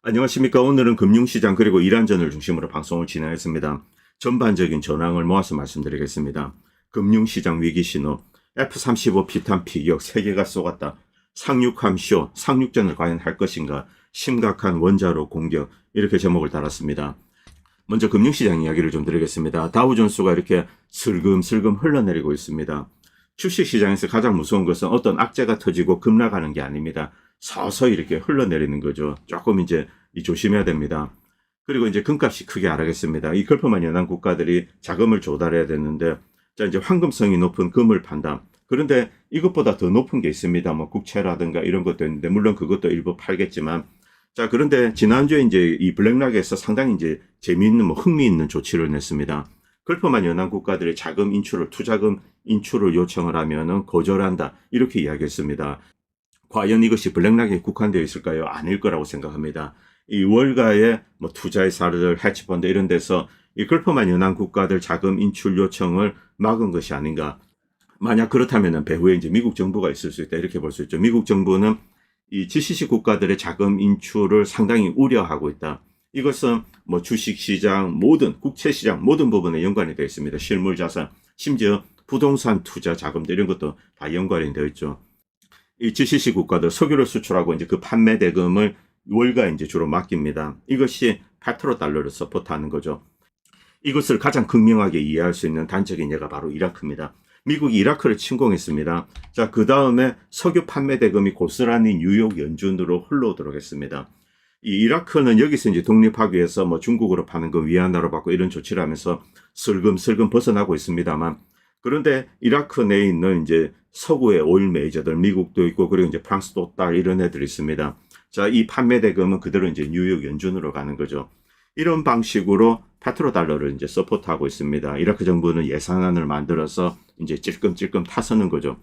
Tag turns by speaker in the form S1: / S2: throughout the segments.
S1: 안녕하십니까. 오늘은 금융시장 그리고 이란전을 중심으로 방송을 진행했습니다. 전반적인 전황을 모아서 말씀드리겠습니다. 금융시장 위기신호, F-35 비탄 피격 3개가 쏘갔다. 상륙함 쇼, 상륙전을 과연 할 것인가, 심각한 원자로 공격, 이렇게 제목을 달았습니다. 먼저 금융시장 이야기를 좀 드리겠습니다. 다우존스가 이렇게 슬금슬금 흘러내리고 있습니다. 주식시장에서 가장 무서운 것은 어떤 악재가 터지고 급락하는 게 아닙니다. 서서히 이렇게 흘러내리는 거죠. 조금 이제 조심해야 됩니다. 그리고 이제 금값이 크게 하락했습니다. 이 걸프만 연한 국가들이 자금을 조달해야 되는데, 자, 이제 황금성이 높은 금을 판다. 그런데 이것보다 더 높은 게 있습니다. 뭐 국채라든가 이런 것도 있는데, 물론 그것도 일부 팔겠지만, 자, 그런데 지난주에 이제 이 블랙락에서 상당히 이제 재미있는 흥미있는 조치를 냈습니다. 걸프만 연한 국가들이 자금 인출을, 투자금 인출을 요청을 하면은 거절한다. 이렇게 이야기했습니다. 과연 이것이 블랙락에 국한되어 있을까요? 아닐 거라고 생각합니다. 이 월가의 투자회사들, 해치펀드 이런 데서 이 걸프만 연한 국가들 자금 인출 요청을 막은 것이 아닌가. 만약 그렇다면 배후에 이제 미국 정부가 있을 수 있다. 이렇게 볼 수 있죠. 미국 정부는 이 GCC 국가들의 자금 인출을 상당히 우려하고 있다. 이것은 주식시장, 모든 국채시장, 모든 부분에 연관이 되어 있습니다. 실물 자산, 심지어 부동산 투자 자금들 이런 것도 다 연관이 되어 있죠. 이 GCC 국가들 석유를 수출하고 이제 그 판매 대금을 월가에 이제 주로 맡깁니다. 이것이 페트로달러를 서포트하는 거죠. 이것을 가장 극명하게 이해할 수 있는 단적인 예가 바로 이라크입니다. 미국이 이라크를 침공했습니다. 자, 그 다음에 석유 판매 대금이 고스란히 뉴욕 연준으로 흘러오도록 했습니다. 이 이라크는 여기서 이제 독립하기 위해서 중국으로 파는 거 위안화로 받고 이런 조치를 하면서 슬금슬금 벗어나고 있습니다만, 그런데 이라크 내에 있는 이제 서구의 오일 메이저들, 미국도 있고, 그리고 이제 프랑스 토탈 이런 애들이 있습니다. 자, 이 판매 대금은 그대로 이제 뉴욕 연준으로 가는 거죠. 이런 방식으로 페트로달러를 이제 서포트하고 있습니다. 이라크 정부는 예산안을 만들어서 이제 찔끔찔끔 타서는 거죠.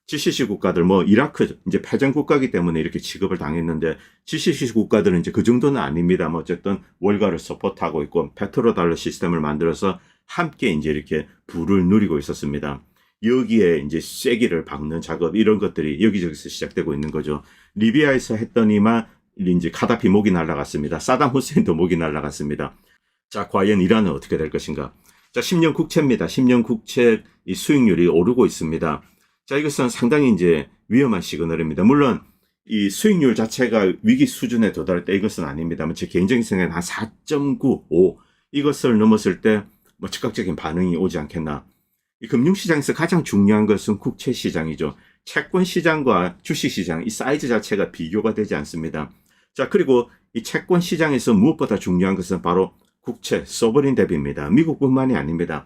S1: GCC 국가들, 이라크 이제 패전 국가이기 때문에 이렇게 취급을 당했는데, GCC 국가들은 이제 그 정도는 아닙니다. 어쨌든 월가를 서포트하고 있고, 페트로달러 시스템을 만들어서 함께 이제 이렇게 부를 누리고 있었습니다. 여기에 이제 쐐기를 박는 작업, 이런 것들이 여기저기서 시작되고 있는 거죠. 리비아에서 했더니만 이제 카다피 목이 날아갔습니다. 사담 후세인도 목이 날아갔습니다. 자, 과연 이란은 어떻게 될 것인가? 자, 10년 국채입니다. 10년 국채 이 수익률이 오르고 있습니다. 자, 이것은 상당히 이제 위험한 시그널입니다. 물론 이 수익률 자체가 위기 수준에 도달할 때 이것은 아닙니다만, 제 개인적인 생각에는 한 4.95 이것을 넘었을 때 즉각적인 반응이 오지 않겠나. 이 금융시장에서 가장 중요한 것은 국채시장이죠. 채권시장과 주식시장, 이 사이즈 자체가 비교가 되지 않습니다. 자, 그리고 이 채권시장에서 무엇보다 중요한 것은 바로 국채, 소버린 뎁입니다. 미국뿐만이 아닙니다.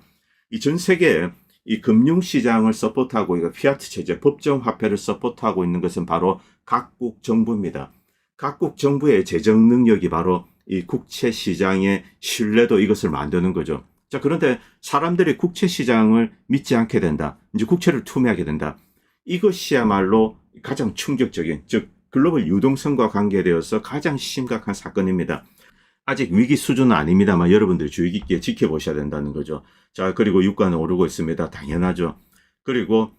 S1: 이 전 세계에 이 금융시장을 서포트하고, 이거 피아트 체제, 법정화폐를 서포트하고 있는 것은 바로 각국 정부입니다. 각국 정부의 재정 능력이 바로 이 국채시장의 신뢰도, 이것을 만드는 거죠. 자, 그런데 사람들이 국채시장을 믿지 않게 된다. 이제 국채를 투매하게 된다. 이것이야말로 가장 충격적인, 즉 글로벌 유동성과 관계되어서 가장 심각한 사건입니다. 아직 위기 수준은 아닙니다만 여러분들이 주의 깊게 지켜보셔야 된다는 거죠. 자, 그리고 유가는 오르고 있습니다. 당연하죠. 그리고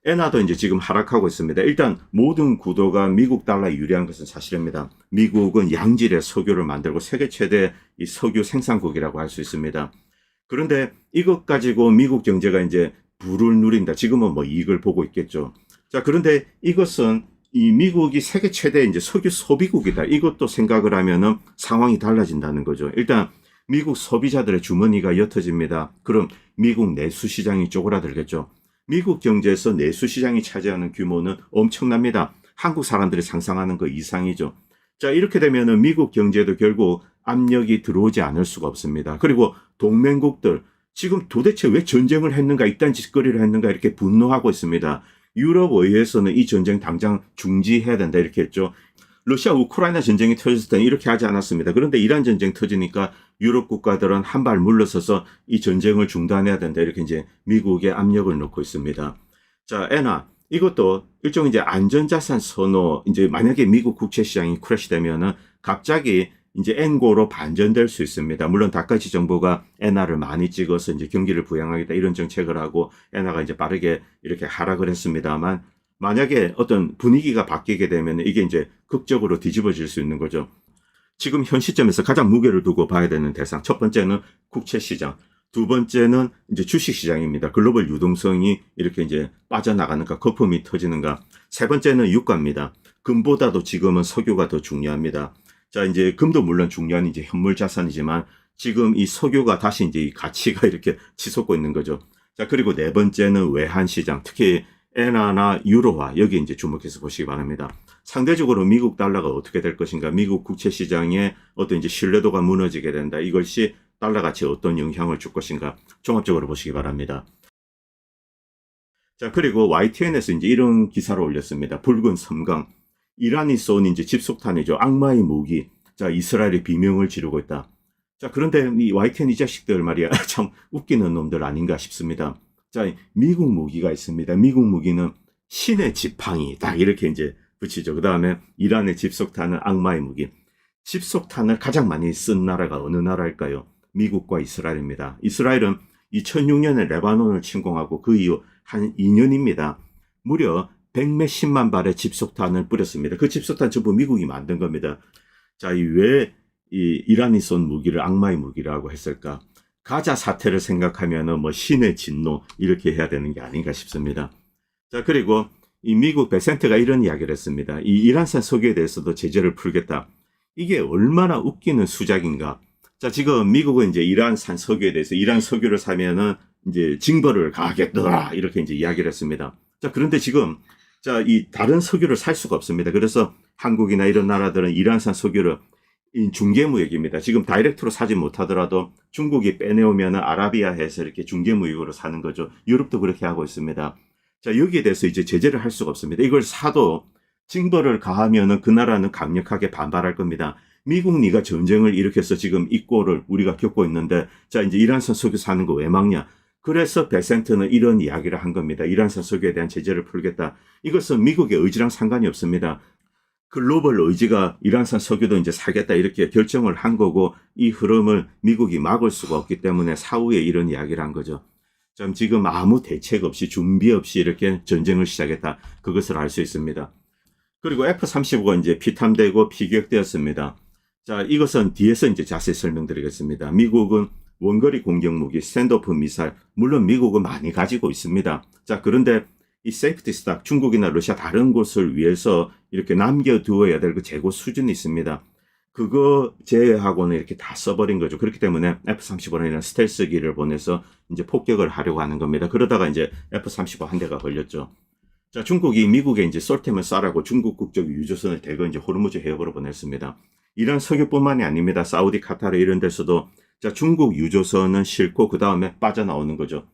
S1: 엔화도 이제 지금 하락하고 있습니다. 일단 모든 구도가 미국 달러에 유리한 것은 사실입니다. 미국은 양질의 석유를 만들고 세계 최대 이 석유 생산국이라고 할 수 있습니다. 그런데 이것 가지고 미국 경제가 이제 부를 누린다. 지금은 이익을 보고 있겠죠. 자, 그런데 이것은 이 미국이 세계 최대 이제 석유 소비국이다. 이것도 생각을 하면은 상황이 달라진다는 거죠. 일단 미국 소비자들의 주머니가 옅어집니다. 그럼 미국 내수 시장이 쪼그라들겠죠. 미국 경제에서 내수 시장이 차지하는 규모는 엄청납니다. 한국 사람들이 상상하는 것 이상이죠. 자, 이렇게 되면은 미국 경제도 결국 압력이 들어오지 않을 수가 없습니다. 그리고 동맹국들, 지금 도대체 왜 전쟁을 했는가, 이딴 짓거리를 했는가 이렇게 분노하고 있습니다. 유럽 의회에서는 이 전쟁 당장 중지해야 된다 이렇게 했죠. 러시아 우크라이나 전쟁이 터졌을 때는 이렇게 하지 않았습니다. 그런데 이란 전쟁 터지니까 유럽 국가들은 한 발 물러서서 이 전쟁을 중단해야 된다 이렇게 이제 미국에 압력을 넣고 있습니다. 자, 엔화 이것도 일종 이제 안전자산 선호, 이제 만약에 미국 국채 시장이 크래시되면은 갑자기 이제 엔고로 반전될 수 있습니다. 물론 다카치 정부가 엔화를 많이 찍어서 이제 경기를 부양하겠다 이런 정책을 하고 엔화가 이제 빠르게 이렇게 하락을 했습니다만, 만약에 어떤 분위기가 바뀌게 되면 이게 이제 극적으로 뒤집어질 수 있는 거죠. 지금 현 시점에서 가장 무게를 두고 봐야 되는 대상. 첫 번째는 국채 시장. 두 번째는 이제 주식 시장입니다. 글로벌 유동성이 이렇게 이제 빠져나가는가, 거품이 터지는가. 세 번째는 유가입니다. 금보다도 지금은 석유가 더 중요합니다. 자, 이제 금도 물론 중요한 이제 현물 자산이지만 지금 이 석유가 다시 이제 이 가치가 이렇게 치솟고 있는 거죠. 자, 그리고 네 번째는 외환 시장. 특히 엔화나 유로화, 여기 이제 주목해서 보시기 바랍니다. 상대적으로 미국 달러가 어떻게 될 것인가, 미국 국채 시장의 어떤 이제 신뢰도가 무너지게 된다. 이것이 달러 가치에 어떤 영향을 줄 것인가, 종합적으로 보시기 바랍니다. 자, 그리고 YTN에서 이제 이런 기사를 올렸습니다. 붉은 섬광. 이란이 쏜 이제 집속탄이죠. 악마의 무기. 자, 이스라엘이 비명을 지르고 있다. 자, 그런데 이 YTN 이 자식들 말이야. 참 웃기는 놈들 아닌가 싶습니다. 자, 미국 무기가 있습니다. 미국 무기는 신의 지팡이. 딱 이렇게 이제 붙이죠. 그 다음에 이란의 집속탄은 악마의 무기. 집속탄을 가장 많이 쓴 나라가 어느 나라일까요? 미국과 이스라엘입니다. 이스라엘은 2006년에 레바논을 침공하고 그 이후 한 2년입니다. 무려 100몇십만 발의 집속탄을 뿌렸습니다. 그 집속탄 전부 미국이 만든 겁니다. 자, 왜 이란이 쏜 무기를 악마의 무기라고 했을까? 가자 사태를 생각하면은 뭐 신의 진노 이렇게 해야 되는 게 아닌가 싶습니다. 자, 그리고 이 미국 베센트가 이런 이야기를 했습니다. 이 이란산 석유에 대해서도 제재를 풀겠다. 이게 얼마나 웃기는 수작인가? 자, 지금 미국은 이제 이란산 석유에 대해서 이란 석유를 사면은 이제 징벌을 가하겠더라 이렇게 이제 이야기를 했습니다. 자, 그런데 지금 자, 이 다른 석유를 살 수가 없습니다. 그래서 한국이나 이런 나라들은 이란산 석유를 중개무역입니다. 지금 다이렉트로 사지 못하더라도 중국이 빼내오면 아라비아해서 이렇게 중개무역으로 사는 거죠. 유럽도 그렇게 하고 있습니다. 자, 여기에 대해서 이제 제재를 할 수가 없습니다. 이걸 사도 징벌을 가하면은 그 나라는 강력하게 반발할 겁니다. 미국 네가 전쟁을 일으켜서 지금 이 꼴을 우리가 겪고 있는데, 자, 이제 이란산 석유 사는 거 왜 막냐? 그래서 베센트는 이런 이야기를 한 겁니다. 이란산 석유에 대한 제재를 풀겠다. 이것은 미국의 의지랑 상관이 없습니다. 글로벌 의지가 이란산 석유도 이제 사겠다 이렇게 결정을 한 거고, 이 흐름을 미국이 막을 수가 없기 때문에 사후에 이런 이야기를 한 거죠. 참 지금 아무 대책 없이 준비 없이 이렇게 전쟁을 시작했다. 그것을 알 수 있습니다. 그리고 F-35가 이제 피탐되고 피격되었습니다. 자, 이것은 뒤에서 이제 자세히 설명드리겠습니다. 미국은 원거리 공격 무기, 스탠드오프 미사일, 물론 미국은 많이 가지고 있습니다. 자, 그런데 이 세이프티 스탁, 중국이나 러시아 다른 곳을 위해서 이렇게 남겨두어야 될 그 재고 수준이 있습니다. 그거 제외하고는 이렇게 다 써버린 거죠. 그렇기 때문에 F-35라는 스텔스기를 보내서 이제 폭격을 하려고 하는 겁니다. 그러다가 이제 F-35 한 대가 걸렸죠. 자, 중국이 미국에 이제 쏠템을 쏴라고 중국 국적 유조선을 대거 이제 호르무즈 해협으로 보냈습니다. 이란 석유뿐만이 아닙니다. 사우디, 카타르 이런 데서도 자, 중국 유조선은 싫고 그 다음에 빠져나오는 거죠.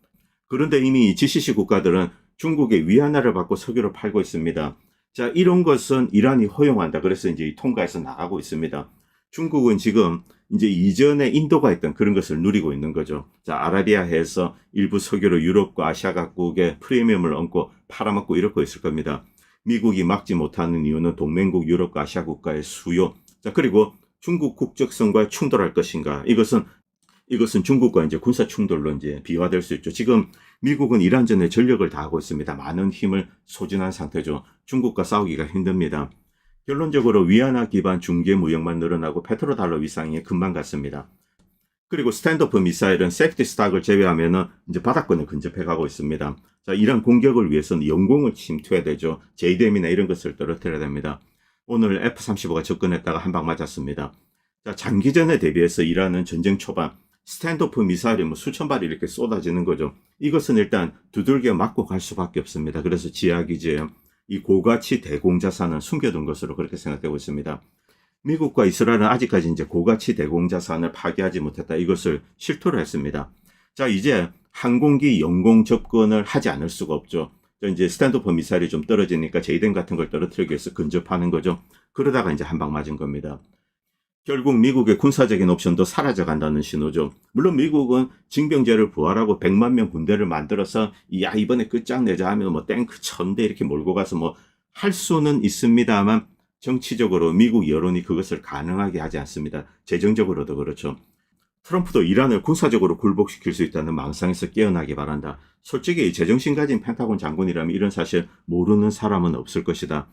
S1: 그런데 이미 GCC 국가들은 중국의 위안화를 받고 석유를 팔고 있습니다. 자, 이런 것은 이란이 허용한다. 그래서 이제 통과해서 나가고 있습니다. 중국은 지금 이제 이전에 인도가 했던 그런 것을 누리고 있는 거죠. 자, 아라비아해에서 일부 석유를 유럽과 아시아 각국에 프리미엄을 얹고 팔아먹고 이러고 있을 겁니다. 미국이 막지 못하는 이유는 동맹국 유럽과 아시아 국가의 수요. 자, 그리고 중국 국적성과 충돌할 것인가? 이것은 중국과 이제 군사 충돌로 이제 비화될 수 있죠. 지금 미국은 이란전에 전력을 다하고 있습니다. 많은 힘을 소진한 상태죠. 중국과 싸우기가 힘듭니다. 결론적으로 위안화 기반 중개 무역만 늘어나고 페트로달러 위상이 금방 갔습니다. 그리고 스탠드오프 미사일은 세이프티 스탁을 제외하면은 이제 바닥권에 근접해 가고 있습니다. 자, 이란 공격을 위해서는 영공을 침투해야 되죠. JDM이나 이런 것을 떨어뜨려야 됩니다. 오늘 F-35가 접근했다가 한 방 맞았습니다. 자, 장기전에 대비해서 이란은 전쟁 초반 스탠드오프 미사일이 뭐 수천 발이 이렇게 쏟아지는 거죠. 이것은 일단 두들겨 맞고 갈 수밖에 없습니다. 그래서 지하기지에 이 고가치 대공자산은 숨겨둔 것으로 그렇게 생각되고 있습니다. 미국과 이스라엘은 아직까지 이제 고가치 대공자산을 파괴하지 못했다. 이것을 실토를 했습니다. 자, 이제 항공기 영공 접근을 하지 않을 수가 없죠. 이제 스탠드오프 미사일이 좀 떨어지니까 제이덴 같은 걸 떨어뜨리기 위해서 근접하는 거죠. 그러다가 이제 한 방 맞은 겁니다. 결국 미국의 군사적인 옵션도 사라져간다는 신호죠. 물론 미국은 징병제를 부활하고 100만 명 군대를 만들어서 야, 이번에 끝장내자 하면 뭐 탱크 1000대 이렇게 몰고 가서 뭐 할 수는 있습니다만 정치적으로 미국 여론이 그것을 가능하게 하지 않습니다. 재정적으로도 그렇죠. 트럼프도 이란을 군사적으로 굴복시킬 수 있다는 망상에서 깨어나기 바란다. 솔직히 제정신 가진 펜타곤 장군이라면 이런 사실 모르는 사람은 없을 것이다.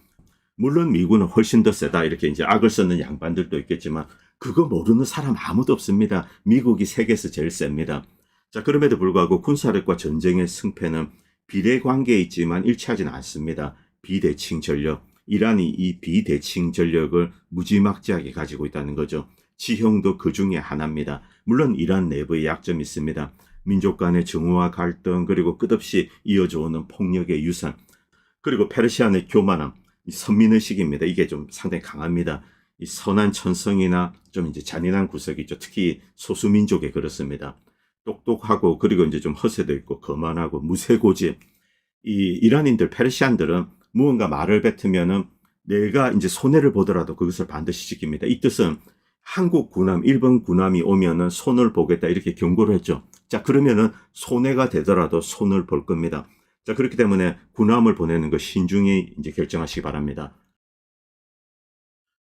S1: 물론 미군은 훨씬 더 세다 이렇게 이제 악을 쓰는 양반들도 있겠지만 그거 모르는 사람 아무도 없습니다. 미국이 세계에서 제일 셉니다. 자, 그럼에도 불구하고 군사력과 전쟁의 승패는 비례관계에 있지만 일치하지는 않습니다. 비대칭 전력. 이란이 이 비대칭 전력을 무지막지하게 가지고 있다는 거죠. 지형도 그 중에 하나입니다. 물론 이란 내부에 약점이 있습니다. 민족 간의 정오와 갈등, 그리고 끝없이 이어져 오는 폭력의 유산, 그리고 페르시아의 교만함, 선민의식입니다. 이게 좀 상당히 강합니다. 이 선한 천성이나 좀 이제 잔인한 구석이 있죠. 특히 소수민족에 그렇습니다. 똑똑하고, 그리고 이제 좀 허세도 있고, 거만하고, 무쇠고집. 이 이란인들, 페르시안들은 무언가 말을 뱉으면은 내가 이제 손해를 보더라도 그것을 반드시 지킵니다. 이 뜻은 한국 군함, 일본 군함이 오면은 손을 보겠다 이렇게 경고를 했죠. 자, 그러면은 손해가 되더라도 손을 볼 겁니다. 자, 그렇기 때문에 군함을 보내는 거 신중히 이제 결정하시기 바랍니다.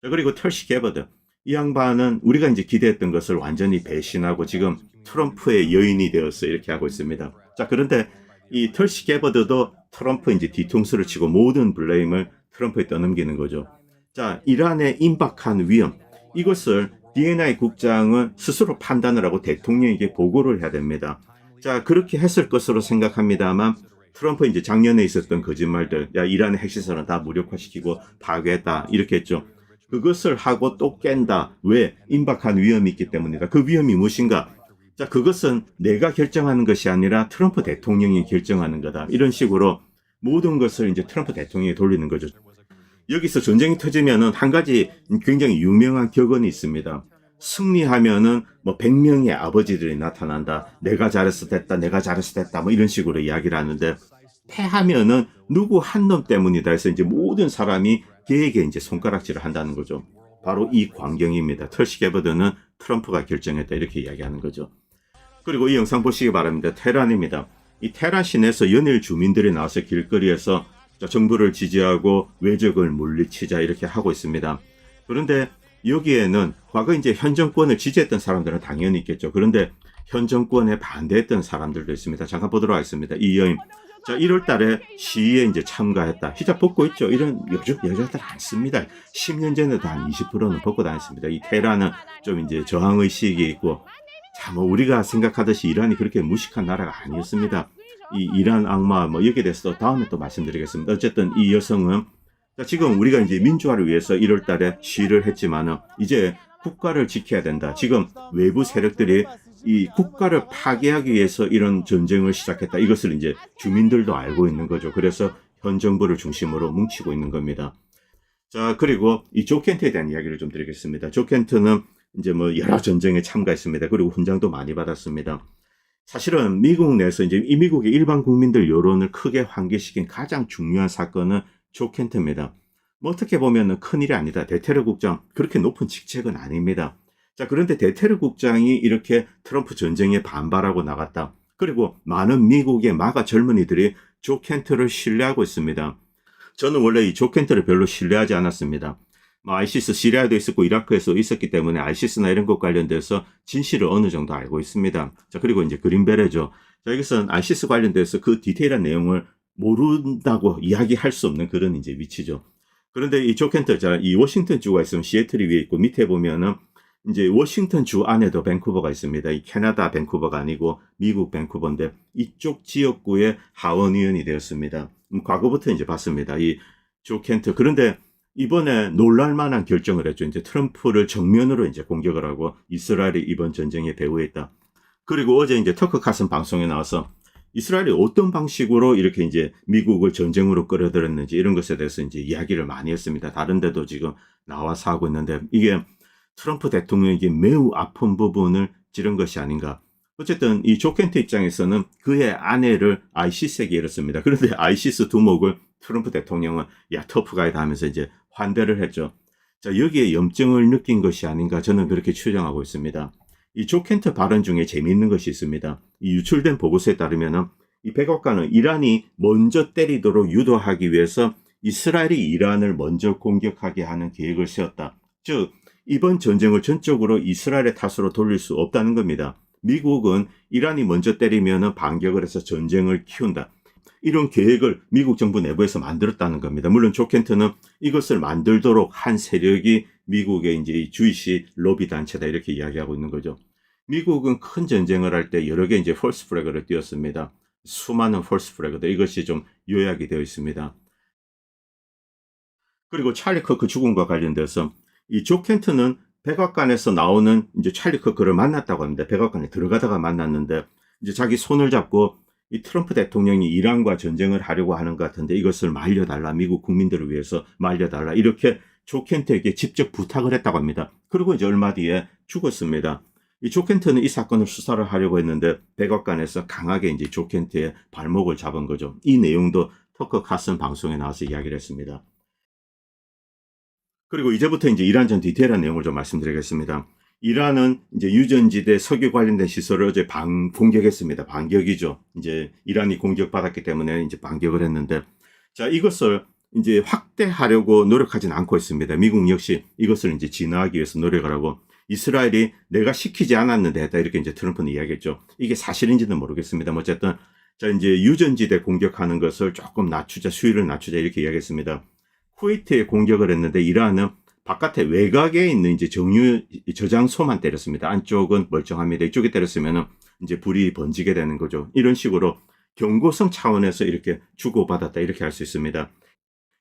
S1: 자, 그리고 털시 게버드. 이 양반은 우리가 이제 기대했던 것을 완전히 배신하고 지금 트럼프의 여인이 되어서 이렇게 하고 있습니다. 자, 그런데 이 털시 게버드도 트럼프 이제 뒤통수를 치고 모든 블레임을 트럼프에 떠넘기는 거죠. 자, 이란의 임박한 위험. 이것을 DNI 국장은 스스로 판단을 하고 대통령에게 보고를 해야 됩니다. 자, 그렇게 했을 것으로 생각합니다만 트럼프 이제 작년에 있었던 거짓말들, 야, 이란의 핵시설은 다 무력화시키고 파괴했다 이렇게 했죠. 그것을 하고 또 깬다. 왜? 임박한 위험이 있기 때문이다. 그 위험이 무엇인가? 자, 그것은 내가 결정하는 것이 아니라 트럼프 대통령이 결정하는 거다. 이런 식으로 모든 것을 이제 트럼프 대통령이 돌리는 거죠. 여기서 전쟁이 터지면은 한 가지 굉장히 유명한 격언이 있습니다. 승리하면은 뭐 100명의 아버지들이 나타난다. 내가 잘해서 됐다. 내가 잘해서 됐다. 뭐 이런 식으로 이야기를 하는데, 패하면은 누구 한 놈 때문이다 해서 이제 모든 사람이 걔에게 이제 손가락질을 한다는 거죠. 바로 이 광경입니다. 털시 게버드는 트럼프가 결정했다 이렇게 이야기하는 거죠. 그리고 이 영상 보시기 바랍니다. 테헤란입니다. 이 테헤란 시내에서 연일 주민들이 나와서 길거리에서 정부를 지지하고 외적을 물리치자 이렇게 하고 있습니다. 그런데 여기에는 과거 이제 현 정권을 지지했던 사람들은 당연히 있겠죠. 그런데 현 정권에 반대했던 사람들도 있습니다. 잠깐 보도록 하겠습니다. 이 여인. 자, 1월 달에 시위에 이제 참가했다. 히잡 벗고 있죠. 이런 여자들 안 씁니다. 10년 전에도 한 20%는 벗고 다녔습니다. 이 테헤란은 좀 이제 저항의식이 있고, 자, 뭐 우리가 생각하듯이 이란이 그렇게 무식한 나라가 아니었습니다. 이 이란 악마 뭐 여기에 대해서 다음에 또 말씀드리겠습니다. 어쨌든 이 여성은, 자, 지금 우리가 이제 민주화를 위해서 1월 달에 시위를 했지만은 이제 국가를 지켜야 된다. 지금 외부 세력들이 이 국가를 파괴하기 위해서 이런 전쟁을 시작했다. 이것을 이제 주민들도 알고 있는 거죠. 그래서 현 정부를 중심으로 뭉치고 있는 겁니다. 자, 그리고 이 조 켄트에 대한 이야기를 좀 드리겠습니다. 조 켄트는 이제 뭐 여러 전쟁에 참가했습니다. 그리고 훈장도 많이 받았습니다. 사실은 미국 내에서 이제 이 미국의 일반 국민들 여론을 크게 환기시킨 가장 중요한 사건은 조 켄트입니다. 뭐 어떻게 보면 큰일이 아니다. 대테러 국장, 그렇게 높은 직책은 아닙니다. 자, 그런데 대테러 국장이 이렇게 트럼프 전쟁에 반발하고 나갔다. 그리고 많은 미국의 마가 젊은이들이 조 켄트를 신뢰하고 있습니다. 저는 원래 이 조 켄트를 별로 신뢰하지 않았습니다. 뭐 아이시스 시리아에도 있었고 이라크에서 있었기 때문에 아이시스나 이런 것 관련돼서 진실을 어느 정도 알고 있습니다. 자, 그리고 이제 그린베레죠. 자, 이것은 아이시스 관련돼서 그 디테일한 내용을 모른다고 이야기할 수 없는 그런 이제 위치죠. 그런데 이 조 켄트, 자, 이 워싱턴 주가 있으면 시애틀이 위에 있고 밑에 보면은 이제 워싱턴 주 안에도 밴쿠버가 있습니다. 이 캐나다 밴쿠버가 아니고 미국 밴쿠버인데 이쪽 지역구의 하원의원이 되었습니다. 과거부터 이제 봤습니다. 이 조 켄트. 그런데 이번에 놀랄만한 결정을 했죠. 이제 트럼프를 정면으로 이제 공격을 하고 이스라엘이 이번 전쟁에 배후했다. 그리고 어제 이제 터커 카슨 방송에 나와서 이스라엘이 어떤 방식으로 이렇게 이제 미국을 전쟁으로 끌어들였는지 이런 것에 대해서 이제 이야기를 많이 했습니다. 다른 데도 지금 나와서 하고 있는데 이게 트럼프 대통령에게 매우 아픈 부분을 찌른 것이 아닌가. 어쨌든 이 조 켄트 입장에서는 그의 아내를 아이시스에게 잃었습니다. 그런데 아이시스 두목을 트럼프 대통령은 야, 터프가이다 하면서 이제 환대를 했죠. 자, 여기에 염증을 느낀 것이 아닌가 저는 그렇게 추정하고 있습니다. 이 조 켄트 발언 중에 재미있는 것이 있습니다. 이 유출된 보고서에 따르면은 이 백악관은 이란이 먼저 때리도록 유도하기 위해서 이스라엘이 이란을 먼저 공격하게 하는 계획을 세웠다. 즉, 이번 전쟁을 전적으로 이스라엘의 탓으로 돌릴 수 없다는 겁니다. 미국은 이란이 먼저 때리면은 반격을 해서 전쟁을 키운다. 이런 계획을 미국 정부 내부에서 만들었다는 겁니다. 물론 조 켄트는 이것을 만들도록 한 세력이 미국의 이제 이 주이시 로비 단체다 이렇게 이야기하고 있는 거죠. 미국은 큰 전쟁을 할 때 여러 개 이제 폴스 플래그를 띄웠습니다. 수많은 폴스 플래그들 이것이 좀 요약이 되어 있습니다. 그리고 찰리 커크 죽음과 관련돼서 이 조 켄트는 백악관에서 나오는 이제 찰리 커크를 만났다고 합니다. 백악관에 들어가다가 만났는데 이제 자기 손을 잡고 이 트럼프 대통령이 이란과 전쟁을 하려고 하는 것 같은데 이것을 말려달라. 미국 국민들을 위해서 말려달라. 이렇게 조 켄트에게 직접 부탁을 했다고 합니다. 그리고 이제 얼마 뒤에 죽었습니다. 이 조 켄트는 이 사건을 수사를 하려고 했는데 백악관에서 강하게 이제 조 켄트의 발목을 잡은 거죠. 이 내용도 터커 카슨 방송에 나와서 이야기를 했습니다. 그리고 이제부터 이제 이란전 디테일한 내용을 좀 말씀드리겠습니다. 이란은 이제 유전지대 석유 관련된 시설을 어제 공격했습니다. 반격이죠. 이제 이란이 공격받았기 때문에 이제 반격을 했는데, 자, 이것을 이제 확대하려고 노력하진 않고 있습니다. 미국 역시 이것을 이제 진화하기 위해서 노력을 하고, 이스라엘이 내가 시키지 않았는데 했다. 이렇게 이제 트럼프는 이야기했죠. 이게 사실인지는 모르겠습니다. 어쨌든, 자, 이제 유전지대 공격하는 것을 조금 낮추자, 수위를 낮추자 이렇게 이야기했습니다. 쿠웨이트에 공격을 했는데 이란은 바깥에 외곽에 있는 이제 정유 저장소만 때렸습니다. 안쪽은 멀쩡합니다. 이쪽에 때렸으면 이제 불이 번지게 되는 거죠. 이런 식으로 경고성 차원에서 이렇게 주고받았다 이렇게 할 수 있습니다.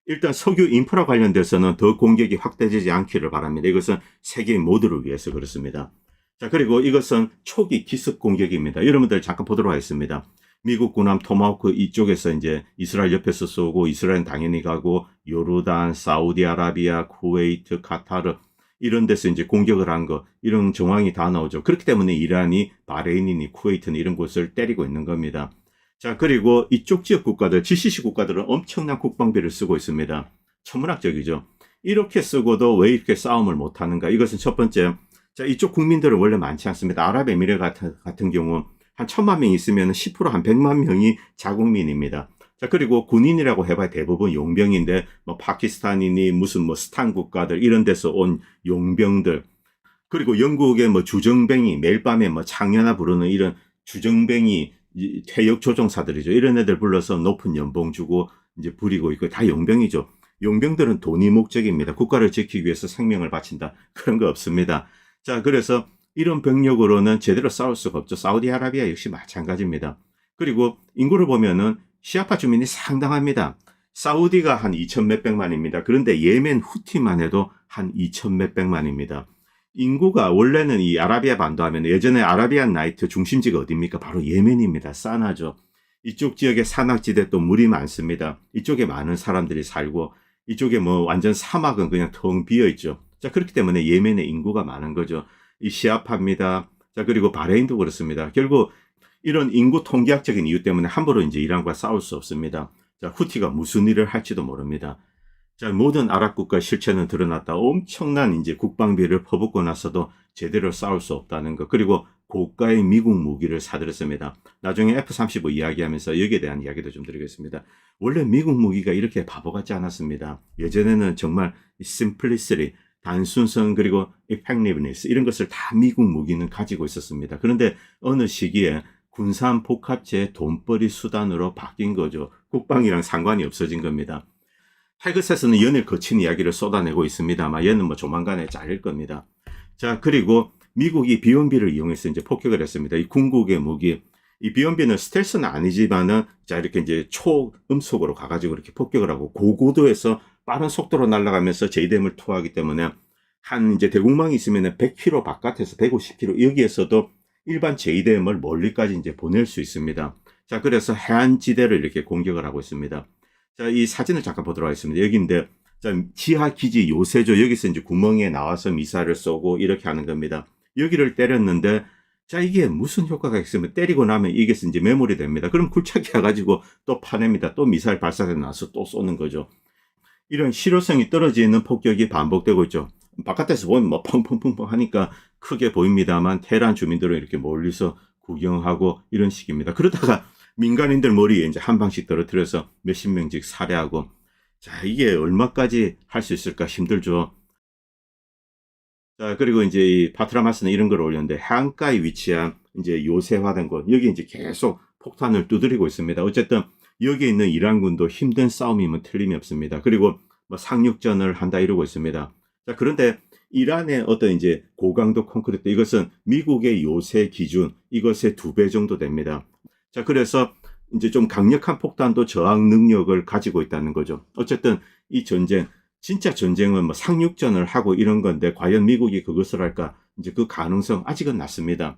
S1: 일단 석유 인프라 관련돼서는 더 공격이 확대되지 않기를 바랍니다. 이것은 세계인 모두를 위해서 그렇습니다. 자, 그리고 이것은 초기 기습 공격입니다. 여러분들 잠깐 보도록 하겠습니다. 미국 군함 토마호크 이쪽에서 이제 이스라엘 옆에서 쏘고 이스라엘은 당연히 가고 요르단, 사우디아라비아, 쿠웨이트, 카타르 이런 데서 이제 공격을 한 거 이런 정황이 다 나오죠. 그렇기 때문에 이란이 바레인이니 쿠웨이트니 이런 곳을 때리고 있는 겁니다. 자, 그리고 이쪽 지역 국가들, GCC 국가들은 엄청난 국방비를 쓰고 있습니다. 천문학적이죠. 이렇게 쓰고도 왜 이렇게 싸움을 못하는가? 이것은 첫 번째. 자, 이쪽 국민들은 원래 많지 않습니다. 아랍에미레 같은 경우 한 1000만 명 있으면 10% 한 100만 명이 자국민입니다. 자, 그리고 군인이라고 해봐야 대부분 용병인데, 뭐, 파키스탄이니 무슨 뭐 스탄 국가들, 이런 데서 온 용병들. 그리고 영국의 뭐 주정뱅이, 매일 밤에 뭐 창녀나 부르는 이런 주정뱅이, 퇴역 조종사들이죠. 이런 애들 불러서 높은 연봉 주고 이제 부리고 있고, 다 용병이죠. 용병들은 돈이 목적입니다. 국가를 지키기 위해서 생명을 바친다. 그런 거 없습니다. 자, 그래서 이런 병력으로는 제대로 싸울 수가 없죠. 사우디아라비아 역시 마찬가지입니다. 그리고 인구를 보면은 시아파 주민이 상당합니다. 사우디가 한 2천 몇백만입니다. 그런데 예멘 후티만 해도 한 2천 몇백만입니다. 인구가 원래는 이 아라비아 반도 하면 예전에 아라비안 나이트 중심지가 어디입니까? 바로 예멘입니다. 싸나죠. 이쪽 지역에 산악지대 또 물이 많습니다. 이쪽에 많은 사람들이 살고 이쪽에 뭐 완전 사막은 그냥 텅 비어 있죠. 자, 그렇기 때문에 예멘에 인구가 많은 거죠. 이 시아파입니다. 자, 그리고 바레인도 그렇습니다. 결국 이런 인구 통계학적인 이유 때문에 함부로 이제 이란과 싸울 수 없습니다. 자, 후티가 무슨 일을 할지도 모릅니다. 자, 모든 아랍 국가 실체는 드러났다. 엄청난 이제 국방비를 퍼붓고 나서도 제대로 싸울 수 없다는 것. 그리고 고가의 미국 무기를 사들였습니다. 나중에 F-35 이야기하면서 여기에 대한 이야기도 좀 드리겠습니다. 원래 미국 무기가 이렇게 바보 같지 않았습니다. 예전에는 정말 심플리시티, 단순성 그리고 effectiveness 이런 것을 다 미국 무기는 가지고 있었습니다. 그런데 어느 시기에 군산 복합체 돈벌이 수단으로 바뀐 거죠. 국방이랑 상관이 없어진 겁니다. 헤그셋은 연일 거친 이야기를 쏟아내고 있습니다만 얘는 뭐 조만간에 잘릴 겁니다. 자, 그리고 미국이 비원비를 이용해서 이제 폭격을 했습니다. 이 궁극의 무기. 이 비원비는 스텔스는 아니지만은 자, 이렇게 이제 초음속으로 가가지고 이렇게 폭격을 하고 고고도에서 빠른 속도로 날아가면서 JDAM을 투하하기 때문에 한 이제 대공망이 있으면 100km 바깥에서 150km 여기에서도 일반 JDAM을 멀리까지 이제 보낼 수 있습니다. 자, 그래서 해안지대를 이렇게 공격을 하고 있습니다. 자, 이 사진을 잠깐 보도록 하겠습니다. 여기인데, 자, 지하기지 요새죠. 여기서 이제 구멍에 나와서 미사일을 쏘고 이렇게 하는 겁니다. 여기를 때렸는데, 자, 이게 무슨 효과가 있으면 때리고 나면 이게 이제 메모리 됩니다. 그럼 굴착기 와가지고 또 파냅니다. 또 미사일 발사돼 나서 또 쏘는 거죠. 이런 실효성이 떨어지는 폭격이 반복되고 있죠. 바깥에서 보면 뭐 펑펑펑펑 하니까 크게 보입니다만 테헤란 주민들은 이렇게 멀리서 구경하고 이런 식입니다. 그러다가 민간인들 머리에 이제 한 방씩 떨어뜨려서 몇십 명씩 살해하고, 자, 이게 얼마까지 할 수 있을까 힘들죠. 자, 그리고 이제 이 파트라마스는 이런 걸 올렸는데 해안가에 위치한 이제 요새화된 곳, 여기 이제 계속 폭탄을 두드리고 있습니다. 어쨌든 여기에 있는 이란군도 힘든 싸움이면 틀림이 없습니다. 그리고 뭐 상륙전을 한다 이러고 있습니다. 자, 그런데 이란의 어떤 이제 고강도 콘크리트, 이것은 미국의 요새 기준 이것의 2배 정도 됩니다. 자, 그래서 이제 좀 강력한 폭탄도 저항 능력을 가지고 있다는 거죠. 어쨌든 이 전쟁, 진짜 전쟁은 뭐 상륙전을 하고 이런 건데 과연 미국이 그것을 할까? 이제 그 가능성 아직은 낮습니다.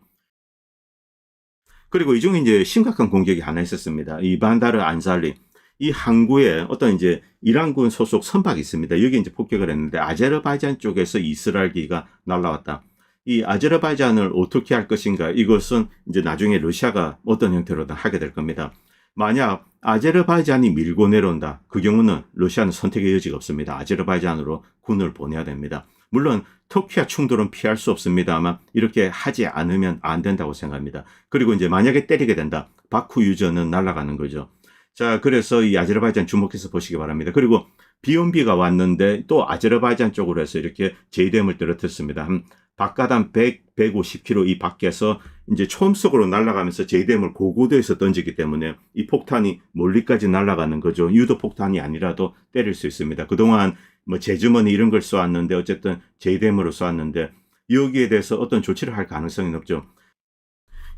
S1: 그리고 이 중에 이제 심각한 공격이 하나 있었습니다. 이 반다르 안살리. 이 항구에 어떤 이제 이란군 소속 선박이 있습니다. 여기 이제 폭격을 했는데 아제르바이잔 쪽에서 이스라엘기가 날라왔다. 이 아제르바이잔을 어떻게 할 것인가? 이것은 이제 나중에 러시아가 어떤 형태로든 하게 될 겁니다. 만약 아제르바이잔이 밀고 내려온다. 그 경우는 러시아는 선택의 여지가 없습니다. 아제르바이잔으로 군을 보내야 됩니다. 물론 터키와 충돌은 피할 수 없습니다만 이렇게 하지 않으면 안 된다고 생각합니다. 그리고 이제 만약에 때리게 된다. 바쿠 유전은 날아가는 거죠. 자, 그래서 이 아제르바이잔 주목해서 보시기 바랍니다. 그리고 비온비가 왔는데 또 아제르바이잔 쪽으로 해서 이렇게 제이뎀을 떨어뜨렸습니다. 바깥한 100, 150km 이 밖에서 이제 초음속으로 날아가면서 제이뎀을 고고도에서 던지기 때문에 이 폭탄이 멀리까지 날아가는 거죠. 유도 폭탄이 아니라도 때릴 수 있습니다. 그동안 뭐 제주머니 이런 걸 쏘았는데 어쨌든 제이뎀으로 쏘았는데 여기에 대해서 어떤 조치를 할 가능성이 높죠.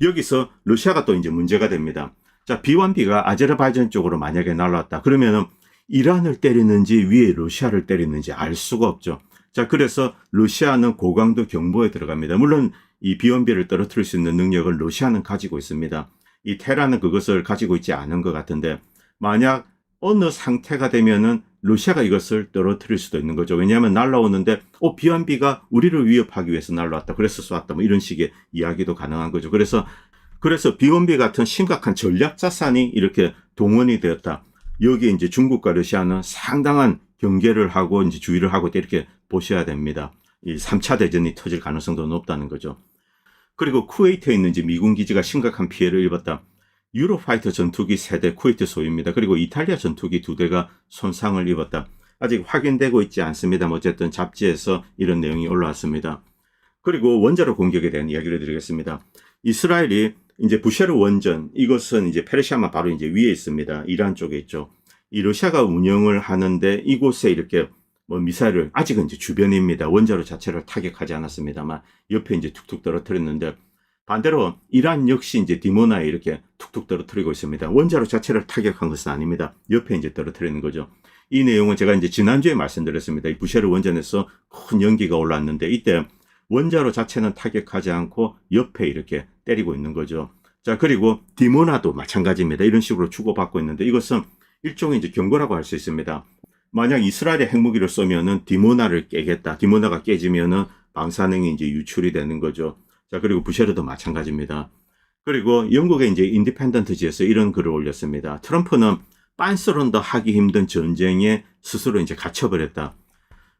S1: 여기서 러시아가 또 이제 문제가 됩니다. 자, B1B가 아제르바이잔 쪽으로 만약에 날아왔다. 그러면은 이란을 때리는지 위에 러시아를 때리는지 알 수가 없죠. 자, 그래서 러시아는 고강도 경보에 들어갑니다. 물론 이 B1B를 떨어뜨릴 수 있는 능력을 러시아는 가지고 있습니다. 이 테라는 그것을 가지고 있지 않은 것 같은데 만약 어느 상태가 되면은 러시아가 이것을 떨어뜨릴 수도 있는 거죠. 왜냐하면 날라오는데 B1B가 우리를 위협하기 위해서 날라왔다. 그래서 쏘았다. 뭐 이런 식의 이야기도 가능한 거죠. 그래서 B1B 같은 심각한 전략 자산이 이렇게 동원이 되었다. 여기 이제 중국과 러시아는 상당한 경계를 하고 이제 주의를 하고 이렇게 보셔야 됩니다. 이 3차 대전이 터질 가능성도 높다는 거죠. 그리고 쿠웨이트에 있는 미군 기지가 심각한 피해를 입었다. 유로파이터 전투기 3대 쿠웨이트 소유입니다. 그리고 이탈리아 전투기 2대가 손상을 입었다. 아직 확인되고 있지 않습니다. 어쨌든 잡지에서 이런 내용이 올라왔습니다. 그리고 원자로 공격에 대한 이야기를 드리겠습니다. 이스라엘이 이제 부쉐르 원전, 이것은 이제 페르시아만 바로 이제 위에 있습니다. 이란 쪽에 있죠. 이 러시아가 운영을 하는데 이곳에 이렇게 뭐 미사일을 아직은 이제 주변입니다. 원자로 자체를 타격하지 않았습니다만 옆에 이제 툭툭 떨어뜨렸는데 반대로 이란 역시 이제 디모나에 이렇게 툭툭 떨어뜨리고 있습니다. 원자로 자체를 타격한 것은 아닙니다. 옆에 이제 떨어뜨리는 거죠. 이 내용은 제가 이제 지난주에 말씀드렸습니다. 이 부쉐르 원전에서 큰 연기가 올랐는데 이때 원자로 자체는 타격하지 않고 옆에 이렇게 때리고 있는 거죠. 자, 그리고 디모나도 마찬가지입니다. 이런 식으로 주고받고 있는데 이것은 일종의 이제 경고라고 할 수 있습니다. 만약 이스라엘의 핵무기를 쏘면은 디모나를 깨겠다. 디모나가 깨지면은 방사능이 이제 유출이 되는 거죠. 자, 그리고 부쉐르도 마찬가지입니다. 그리고 영국의 이제 인디펜던트지에서 이런 글을 올렸습니다. 트럼프는 빤스런더 하기 힘든 전쟁에 스스로 이제 갇혀버렸다.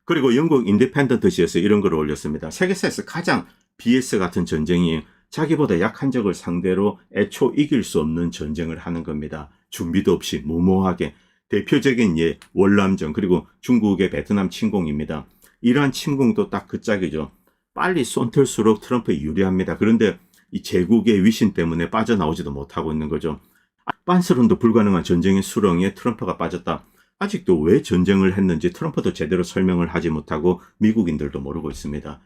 S1: 그리고 영국 인디펜던트지에서 이런 글을 올렸습니다. 세계사에서 가장 BS 같은 전쟁이 자기보다 약한 적을 상대로 애초 이길 수 없는 전쟁을 하는 겁니다. 준비도 없이 무모하게. 대표적인 예 월남전, 그리고 중국의 베트남 침공입니다. 이러한 침공도 딱 그 짝이죠. 빨리 쏜틀수록 트럼프에 유리합니다. 그런데 이 제국의 위신 때문에 빠져나오지도 못하고 있는 거죠. 빤스런도 불가능한 전쟁의 수렁에 트럼프가 빠졌다. 아직도 왜 전쟁을 했는지 트럼프도 제대로 설명을 하지 못하고 미국인들도 모르고 있습니다.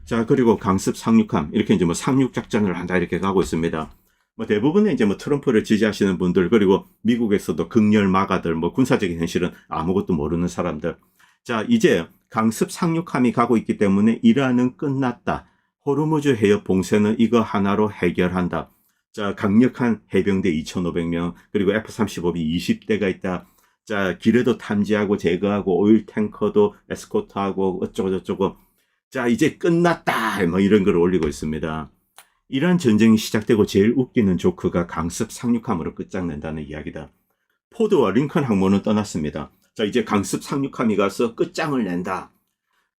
S1: 자, 그리고 강습 상륙함, 이렇게 이제 뭐 상륙 작전을 한다 이렇게 가고 있습니다. 뭐 대부분의 이제 뭐 트럼프를 지지하시는 분들, 그리고 미국에서도 극렬 마가들, 뭐 군사적인 현실은 아무것도 모르는 사람들. 자, 이제 강습 상륙함이 가고 있기 때문에 이란은 끝났다. 호르무즈 해협 봉쇄는 이거 하나로 해결한다. 자, 강력한 해병대 2,500명, 그리고 F-35B 20대가 있다. 자, 길에도 탐지하고 제거하고 오일 탱커도 에스코트하고 어쩌고저쩌고. 자, 이제 끝났다. 뭐 이런 걸 올리고 있습니다. 이란 전쟁이 시작되고 제일 웃기는 조크가 강습 상륙함으로 끝장낸다는 이야기다. 포드와 링컨 항모는 떠났습니다. 자, 이제 강습 상륙함이 가서 끝장을 낸다.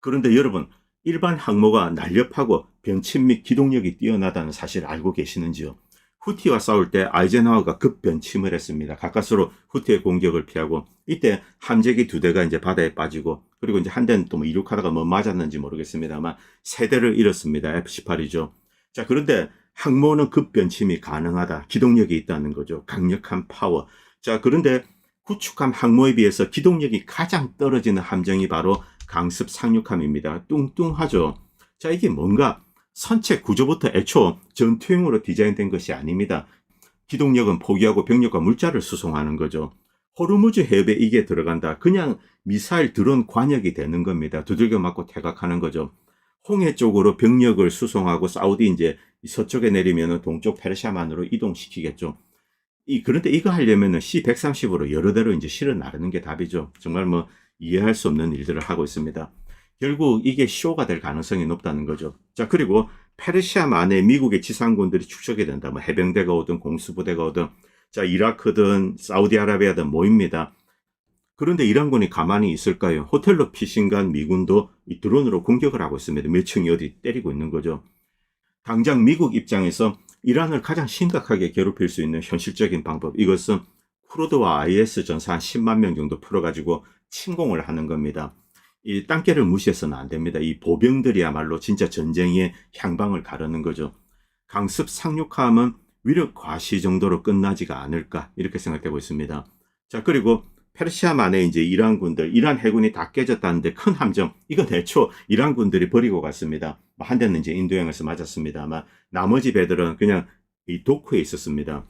S1: 그런데 여러분, 일반 항모가 날렵하고 변침 및 기동력이 뛰어나다는 사실 알고 계시는지요? 후티와 싸울 때 아이젠하워가 급변침을 했습니다. 가까스로 후티의 공격을 피하고, 이때 함재기 2대가 이제 바다에 빠지고, 그리고 이제 한 대는 또 뭐 이륙하다가 뭐 맞았는지 모르겠습니다만 3대를 잃었습니다. F-18이죠. 자, 그런데 항모는 급변침이 가능하다. 기동력이 있다는 거죠. 강력한 파워. 자, 그런데 구축함 항모에 비해서 기동력이 가장 떨어지는 함정이 바로 강습 상륙함입니다. 뚱뚱하죠. 자, 이게 뭔가 선체 구조부터 애초 전투용으로 디자인된 것이 아닙니다. 기동력은 포기하고 병력과 물자를 수송하는 거죠. 호르무즈 해협에 이게 들어간다. 그냥 미사일 드론 관역이 되는 겁니다. 두들겨 맞고 퇴각하는 거죠. 홍해 쪽으로 병력을 수송하고 사우디 이제 서쪽에 내리면 동쪽 페르시아만으로 이동시키겠죠. 그런데 이거 하려면은 C-130으로 여러 대로 이제 실어 나르는 게 답이죠. 정말 뭐 이해할 수 없는 일들을 하고 있습니다. 결국 이게 쇼가 될 가능성이 높다는 거죠. 자, 그리고 페르시아만에 미국의 지상군들이 축적이 된다. 뭐 해병대가 오든 공수부대가 오든, 자, 이라크든 사우디아라비아든 모입니다. 그런데 이란군이 가만히 있을까요? 호텔로 피신간 미군도 이 드론으로 공격을 하고 있습니다. 몇 층이 어디 때리고 있는 거죠. 당장 미국 입장에서 이란을 가장 심각하게 괴롭힐 수 있는 현실적인 방법, 이것은 쿠르드와 IS 전사 한 10만 명 정도 풀어가지고 침공을 하는 겁니다. 이 땅길을 무시해서는 안 됩니다. 이 보병들이야말로 진짜 전쟁의 향방을 가르는 거죠. 강습 상륙함은 위력 과시 정도로 끝나지가 않을까 이렇게 생각되고 있습니다. 자, 그리고 페르시아만에 이제 이란군들, 이란 해군이 다 깨졌다는데 큰 함정, 이건 애초 이란군들이 버리고 갔습니다. 한 대는 이제 인도양에서 맞았습니다만 나머지 배들은 그냥 이 도크에 있었습니다.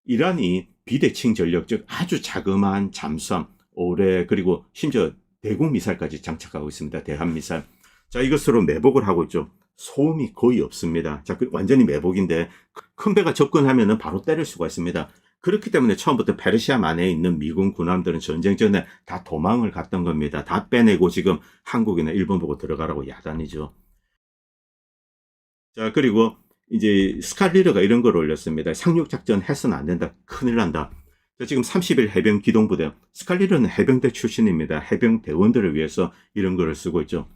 S1: 이란이 비대칭 전력, 즉 아주 자그마한 잠수함, 오래, 그리고 심지어 대공 미사일까지 장착하고 있습니다. 대함 미사일. 자, 이것으로 매복을 하고 있죠. 소음이 거의 없습니다. 자, 완전히 매복인데 큰 배가 접근하면 바로 때릴 수가 있습니다. 그렇기 때문에 처음부터 페르시아만에 있는 미군 군함들은 전쟁 전에 다 도망을 갔던 겁니다. 다 빼내고 지금 한국이나 일본 보고 들어가라고 야단이죠. 자, 그리고 이제 스칼리르가 이런 걸 올렸습니다. 상륙작전 해서는 안 된다. 큰일 난다. 자, 지금 30일 해병 기동부대. 스칼리르는 해병대 출신입니다. 해병 대원들을 위해서 이런 거를 쓰고 있죠.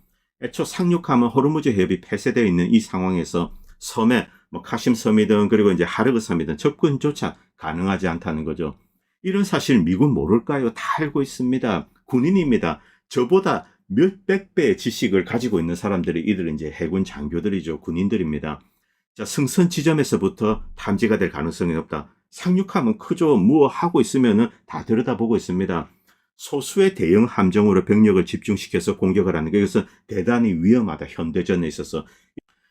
S1: 애초 상륙함은 호르무즈 해협이 폐쇄되어 있는 이 상황에서 섬에 뭐 카심 섬이든 그리고 이제 하르그 섬이든 접근조차 가능하지 않다는 거죠. 이런 사실 미군 모를까요? 다 알고 있습니다. 군인입니다. 저보다 몇백 배의 지식을 가지고 있는 사람들이 이들은 이제 해군 장교들이죠. 군인들입니다. 자, 승선 지점에서부터 탐지가 될 가능성이 높다. 상륙함은 크죠. 뭐 하고 있으면은 다 들여다보고 있습니다. 소수의 대형 함정으로 병력을 집중시켜서 공격을 하는 게 이것은 대단히 위험하다. 현대전에 있어서.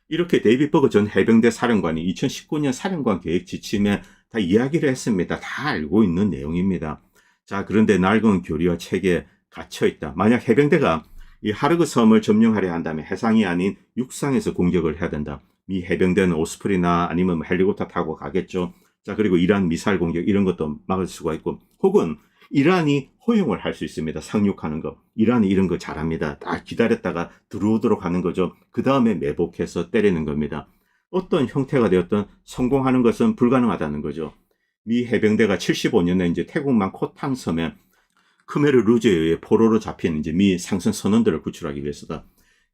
S1: 이렇게 데이빗 버거 전 해병대 사령관이 2019년 사령관 계획 지침에 다 이야기를 했습니다. 다 알고 있는 내용입니다. 자, 그런데 낡은 교리와 체계에 갇혀 있다. 만약 해병대가 이 하르그 섬을 점령하려 한다면 해상이 아닌 육상에서 공격을 해야 된다. 미 해병대는 오스프리나 아니면 헬리콥터 타고 가겠죠. 자, 그리고 이란 미사일 공격 이런 것도 막을 수가 있고, 혹은 이란이 허용을 할 수 있습니다. 상륙하는 거. 이란이 이런 거 잘합니다. 다 기다렸다가 들어오도록 하는 거죠. 그 다음에 매복해서 때리는 겁니다. 어떤 형태가 되었든 성공하는 것은 불가능하다는 거죠. 미 해병대가 75년에 이제 태국만 코탄 섬에 크메르 루즈에 의해 포로로 잡힌 이제 미 상선 선원들을 구출하기 위해서다.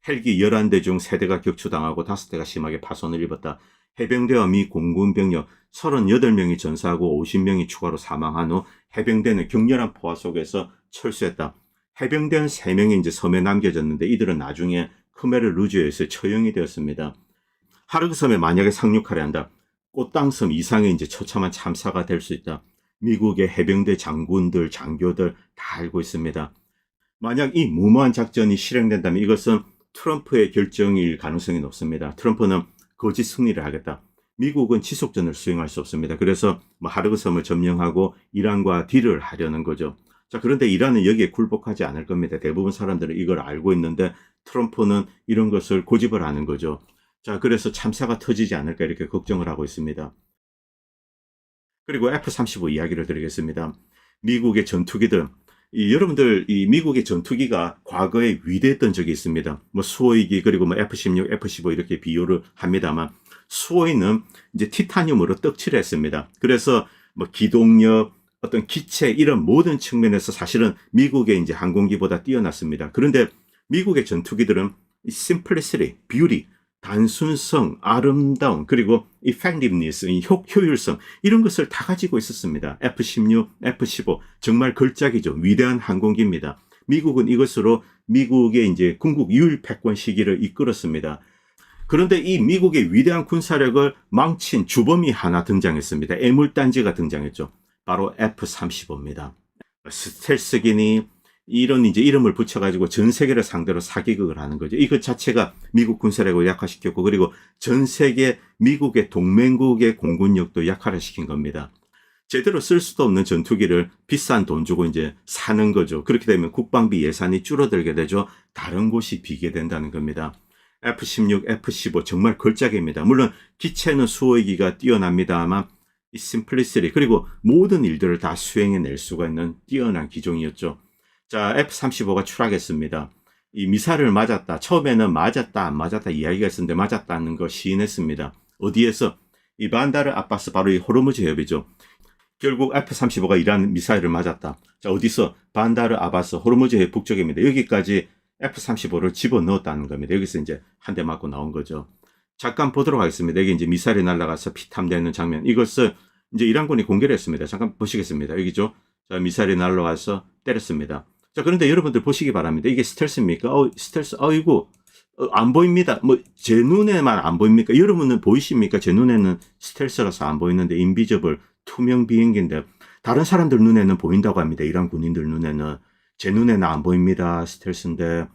S1: 헬기 11대 중 3대가 격추당하고 5대가 심하게 파손을 입었다. 해병대와 미 공군 병력 38명이 전사하고 50명이 추가로 사망한 후 해병대는 격렬한 포화 속에서 철수했다. 해병대는 3명이 이제 섬에 남겨졌는데 이들은 나중에 크메르 루즈에서 처형이 되었습니다. 하르그 섬에 만약에 상륙하려 한다. 꽃당섬 이상의 이제 처참한 참사가 될 수 있다. 미국의 해병대 장군들, 장교들 다 알고 있습니다. 만약 이 무모한 작전이 실행된다면 이것은 트럼프의 결정일 가능성이 높습니다. 트럼프는 거짓 승리를 하겠다. 미국은 지속전을 수행할 수 없습니다. 그래서 하르그 섬을 점령하고 이란과 딜을 하려는 거죠. 자, 그런데 이란은 여기에 굴복하지 않을 겁니다. 대부분 사람들은 이걸 알고 있는데 트럼프는 이런 것을 고집을 하는 거죠. 자, 그래서 참사가 터지지 않을까 이렇게 걱정을 하고 있습니다. 그리고 F-35 이야기를 드리겠습니다. 미국의 전투기들, 여러분들 이 미국의 전투기가 과거에 위대했던 적이 있습니다. 뭐 수호이기 그리고 뭐 F-16, F-15 이렇게 비교를 합니다만 수호이는 이제 티타늄으로 떡칠을 했습니다. 그래서 뭐 기동력, 어떤 기체 이런 모든 측면에서 사실은 미국의 이제 항공기보다 뛰어났습니다. 그런데 미국의 전투기들은 simplicity, beauty, 단순성, 아름다움, 그리고 effectiveness, 효율성 이런 것을 다 가지고 있었습니다. F-16, F-15 정말 걸작이죠. 위대한 항공기입니다. 미국은 이것으로 미국의 이제 군국 유일 패권 시기를 이끌었습니다. 그런데 이 미국의 위대한 군사력을 망친 주범이 하나 등장했습니다. 애물단지가 등장했죠. 바로 F-35입니다. 스텔스기니 이런 이제 이름을 붙여가지고 전 세계를 상대로 사기극을 하는 거죠. 이것 자체가 미국 군사력을 약화시켰고, 그리고 전 세계 미국의 동맹국의 공군력도 약화시킨 겁니다. 제대로 쓸 수도 없는 전투기를 비싼 돈 주고 이제 사는 거죠. 그렇게 되면 국방비 예산이 줄어들게 되죠. 다른 곳이 비게 된다는 겁니다. F-16, F-15 정말 걸작입니다. 물론 기체는 수호기가 뛰어납니다만 이 심플리시티 그리고 모든 일들을 다 수행해낼 수가 있는 뛰어난 기종이었죠. 자, F-35가 추락했습니다. 이 미사일을 맞았다. 처음에는 맞았다 안 맞았다 이야기가 있었는데 맞았다는 거 시인했습니다. 어디에서? 이 반다르 아바스 바로 이 호르무즈 해협이죠. 결국 F-35가 이란 미사일을 맞았다. 자, 어디서? 반다르 아바스 호르무즈 해협 북쪽입니다. 여기까지 F-35를 집어넣었다는 겁니다. 여기서 이제 한 대 맞고 나온 거죠. 잠깐 보도록 하겠습니다. 여기 이제 미사일이 날아가서 피탐되는 장면. 이것을 이제 이란군이 공개를 했습니다. 잠깐 보시겠습니다. 여기죠. 자, 미사일이 날아가서 때렸습니다. 자, 그런데 여러분들 보시기 바랍니다. 이게 스텔스입니까? 스텔스, 아이고, 안 보입니다. 뭐, 제 눈에만 안 보입니까? 여러분은 보이십니까? 제 눈에는 스텔스라서 안 보이는데, 인비저블, 투명 비행기인데, 다른 사람들 눈에는 보인다고 합니다. 이란 군인들 눈에는. 제 눈에는 안 보입니다. 스텔스인데.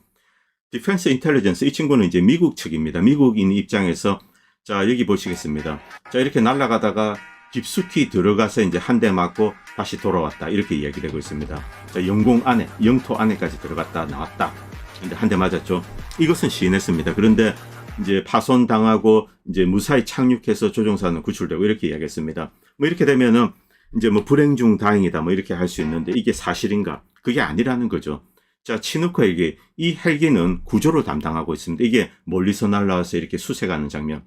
S1: 디펜스 인텔리전스, 이 친구는 이제 미국 측입니다. 미국인 입장에서, 자, 여기 보시겠습니다. 자, 이렇게 날아가다가 깊숙이 들어가서 이제 한 대 맞고 다시 돌아왔다. 이렇게 이야기되고 있습니다. 자, 영공 안에, 영토 안에까지 들어갔다, 나왔다. 근데 한 대 맞았죠. 이것은 시인했습니다. 그런데 이제 파손당하고 이제 무사히 착륙해서 조종사는 구출되고 이렇게 이야기했습니다. 뭐 이렇게 되면은 이제 뭐 불행 중 다행이다 뭐 이렇게 할 수 있는데 이게 사실인가? 그게 아니라는 거죠. 자, 치누크 헬기. 이 헬기는 구조를 담당하고 있습니다. 이게 멀리서 날아와서 이렇게 수색하는 장면.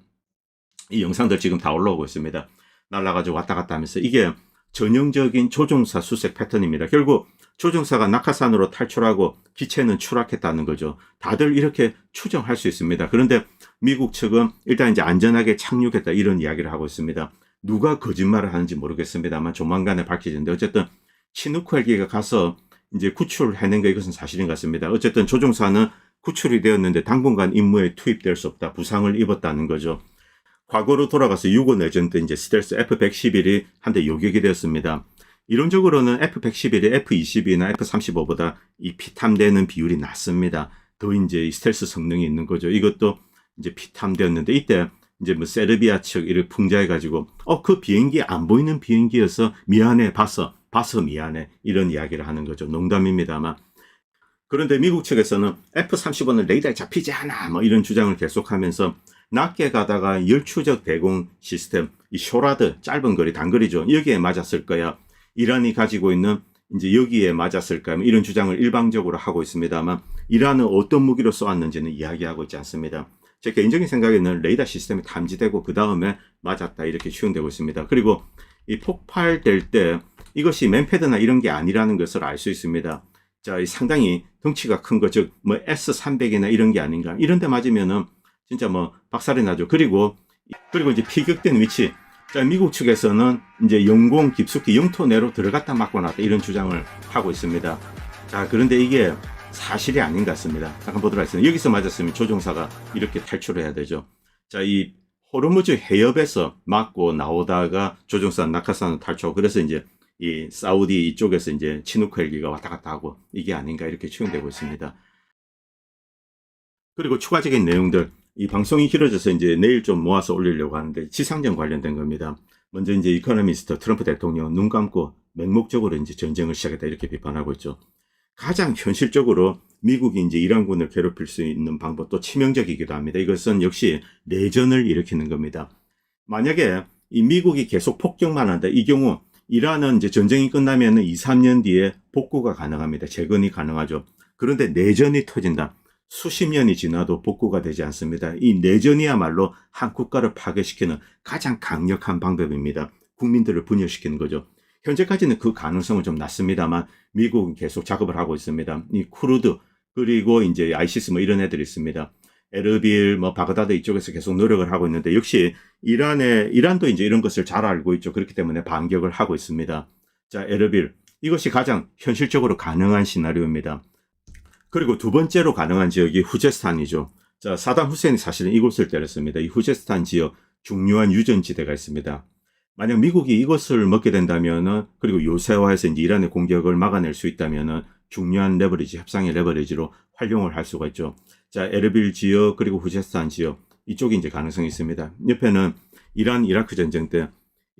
S1: 이 영상들 지금 다 올라오고 있습니다. 날아가지고 왔다 갔다 하면서 이게 전형적인 조종사 수색 패턴입니다. 결국 조종사가 낙하산으로 탈출하고 기체는 추락했다는 거죠. 다들 이렇게 추정할 수 있습니다. 그런데 미국 측은 일단 이제 안전하게 착륙했다 이런 이야기를 하고 있습니다. 누가 거짓말을 하는지 모르겠습니다만 조만간에 밝혀지는데 어쨌든 치누크 헬기가 가서 이제 구출해낸 거 이것은 사실인 것 같습니다. 어쨌든 조종사는 구출이 되었는데 당분간 임무에 투입될 수 없다. 부상을 입었다는 거죠. 과거로 돌아가서 유고 내전 때 이제 스텔스 F-111이 한 대 요격이 되었습니다. 이론적으로는 F-111이 F-22나 F-35보다 이 피탐되는 비율이 낮습니다. 더 이제 이 스텔스 성능이 있는 거죠. 이것도 이제 피탐되었는데 이때 이제 뭐 세르비아 측 이를 풍자해가지고 그 비행기 안 보이는 비행기여서 미안해 봐서 미안해 이런 이야기를 하는 거죠. 농담입니다만. 그런데 미국 측에서는 F-35는 레이더에 잡히지 않아 뭐 이런 주장을 계속하면서 낮게 가다가 열추적 대공 시스템, 이 쇼라드, 짧은 거리, 단거리죠. 여기에 맞았을 거야. 이란이 가지고 있는 이제 여기에 맞았을 거야. 이런 주장을 일방적으로 하고 있습니다만, 이란은 어떤 무기로 쏘았는지는 이야기하고 있지 않습니다. 제 개인적인 생각에는 레이더 시스템이 탐지되고 그 다음에 맞았다 이렇게 추정되고 있습니다. 그리고 이 폭발될 때 이것이 맨패드나 이런 게 아니라는 것을 알 수 있습니다. 자, 상당히 덩치가 큰 거, 즉, 뭐 S-300이나 이런 게 아닌가. 이런 데 맞으면은 진짜 뭐 박살이 나죠. 그리고 이제 피격된 위치. 자, 미국 측에서는 이제 영공 깊숙이 영토 내로 들어갔다 맞고 나왔다 이런 주장을 하고 있습니다. 자, 그런데 이게 사실이 아닌 것 같습니다. 잠깐 보도록 하겠습니다. 여기서 맞았으면 조종사가 이렇게 탈출해야 되죠. 자, 이 호르무즈 해협에서 맞고 나오다가 조종사 낙하산을 탈출하고 그래서 이제 이 사우디 이쪽에서 이제 치누크 헬기가 왔다 갔다 하고 이게 아닌가 이렇게 추정되고 있습니다. 그리고 추가적인 내용들. 이 방송이 길어져서 이제 내일 좀 모아서 올리려고 하는데 지상전 관련된 겁니다. 먼저 이제 이코노미스트 트럼프 대통령 눈 감고 맹목적으로 이제 전쟁을 시작했다 이렇게 비판하고 있죠. 가장 현실적으로 미국이 이제 이란군을 괴롭힐 수 있는 방법도 치명적이기도 합니다. 이것은 역시 내전을 일으키는 겁니다. 만약에 이 미국이 계속 폭격만 한다. 이 경우 이란은 이제 전쟁이 끝나면 2, 3년 뒤에 복구가 가능합니다. 재건이 가능하죠. 그런데 내전이 터진다. 수십 년이 지나도 복구가 되지 않습니다. 이 내전이야말로 한 국가를 파괴시키는 가장 강력한 방법입니다. 국민들을 분열시키는 거죠. 현재까지는 그 가능성은 좀 낮습니다만 미국은 계속 작업을 하고 있습니다. 이 쿠르드 그리고 이제 아이시스 뭐 이런 애들이 있습니다. 에르빌 뭐 바그다드 이쪽에서 계속 노력을 하고 있는데 역시 이란도 이제 이런 것을 잘 알고 있죠. 그렇기 때문에 반격을 하고 있습니다. 자, 에르빌 이것이 가장 현실적으로 가능한 시나리오입니다. 그리고 두 번째로 가능한 지역이 후제스탄이죠. 자, 사담 후세인이 사실은 이곳을 때렸습니다. 이 후제스탄 지역 중요한 유전지대가 있습니다. 만약 미국이 이것을 먹게 된다면은, 그리고 요새화해서 이제 이란의 공격을 막아낼 수 있다면은 중요한 레버리지, 협상의 레버리지로 활용을 할 수가 있죠. 자, 에르빌 지역 그리고 후제스탄 지역 이쪽이 이제 가능성이 있습니다. 옆에는 이란 이라크 전쟁 때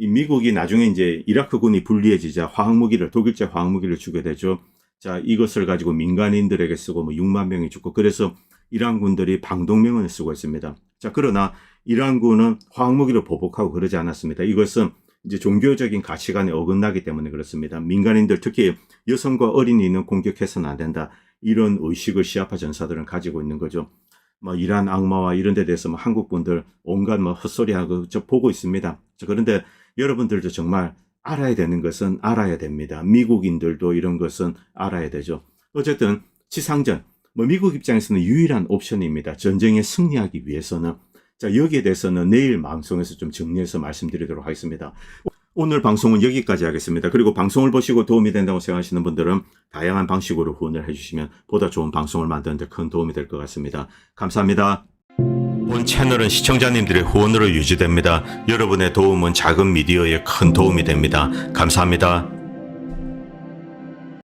S1: 이 미국이 나중에 이제 이라크군이 불리해지자 화학무기를, 독일제 화학무기를 주게 되죠. 자, 이것을 가지고 민간인들에게 쓰고 뭐 6만 명이 죽고, 그래서 이란 군들이 방독면을 쓰고 있습니다. 자, 그러나 이란군은 화학무기를 보복하고 그러지 않았습니다. 이것은 이제 종교적인 가치관에 어긋나기 때문에 그렇습니다. 민간인들, 특히 여성과 어린이는 공격해서는 안 된다. 이런 의식을 시아파 전사들은 가지고 있는 거죠. 뭐 이란 악마와 이런 데 대해서 뭐 한국 분들 온갖 뭐 헛소리하고 저 보고 있습니다. 자, 그런데 여러분들도 정말 알아야 되는 것은 알아야 됩니다. 미국인들도 이런 것은 알아야 되죠. 어쨌든 지상전, 뭐 미국 입장에서는 유일한 옵션입니다. 전쟁에 승리하기 위해서는. 자, 여기에 대해서는 내일 방송에서 좀 정리해서 말씀드리도록 하겠습니다. 오늘 방송은 여기까지 하겠습니다. 그리고 방송을 보시고 도움이 된다고 생각하시는 분들은 다양한 방식으로 후원을 해주시면 보다 좋은 방송을 만드는 데 큰 도움이 될 것 같습니다. 감사합니다. 본 채널은 시청자님들의 후원으로 유지됩니다. 여러분의 도움은 작은 미디어에 큰 도움이 됩니다. 감사합니다.